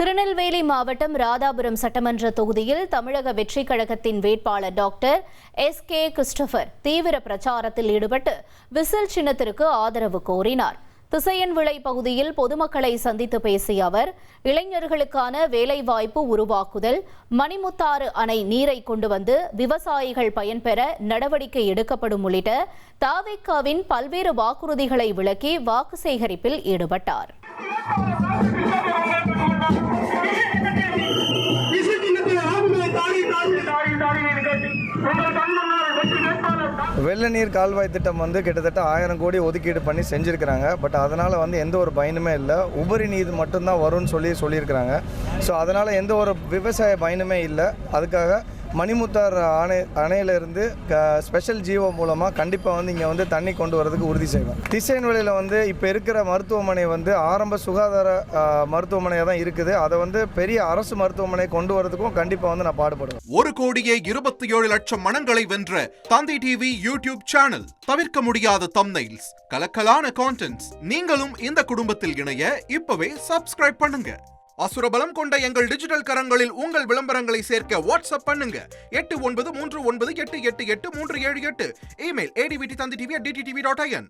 திருநெல்வேலி மாவட்டம் ராதாபுரம் சட்டமன்ற தொகுதியில் தமிழக வெற்றிக் கழகத்தின் வேட்பாளர் டாக்டர் எஸ்.கே. கிறிஸ்டோபர் தீவிர பிரச்சாரத்தில் ஈடுபட்டு விசில் சின்னத்திற்கு ஆதரவு கோரினார். திசையன்விளை பகுதியில் பொதுமக்களை சந்தித்து பேசிய அவர், இளைஞர்களுக்கான வேலைவாய்ப்பு உருவாக்குதல், மணிமுத்தாறு அணை நீரை கொண்டு வந்து விவசாயிகள் பயன்பெற நடவடிக்கை எடுக்கப்படும் உள்ளிட்ட தவிகவின் பல்வேறு வாக்குறுதிகளை விளக்கி வாக்கு சேகரிப்பில் ஈடுபட்டார். வெள்ள நீர் கால்வாய் திட்டம் கிட்டத்தட்ட 1000 கோடி ஒதுக்கீடு பண்ணி செஞ்சுருக்கிறாங்க. பட் அதனால் எந்த ஒரு பயனுமே இல்லை. உபரி நீர் மட்டும்தான் வரும்னு சொல்லியிருக்கிறாங்க. ஸோ அதனால் எந்த ஒரு விவசாய பயனுமே இல்லை. அதுக்காக மணிமுத்தார் அணையிலிருந்து ஸ்பெஷல் ஜிஓ மூலமாக கண்டிப்பாக இங்கே தண்ணி கொண்டு வரதுக்கு உறுதி செய்வோம். திசையன்விளையில் இப்போ இருக்கிற மருத்துவமனை ஆரம்ப சுகாதார மருத்துவமனையாக தான் இருக்குது. அதை பெரிய அரசு மருத்துவமனை கொண்டு வரதுக்கும் கண்டிப்பாக நான் பாடுபடுவேன். 1,27,00,000 மனங்களை வென்ற தந்தி டிவி யூடியூப் சேனல். தவிர்க்க முடியாத தம்ப்நெயில்ஸ், கலக்கலான கான்டென்ட்ஸ். நீங்களும் இந்த குடும்பத்தில் இணைய இப்பவே சப்ஸ்கிரைப் பண்ணுங்க. அசுரபலம் கொண்ட எங்கள் டிஜிட்டல் கரங்களில் உங்கள் விளம்பரங்களை சேர்க்க வாட்ஸ்அப் பண்ணுங்க. 8939888838. Email advttv@dttv.in.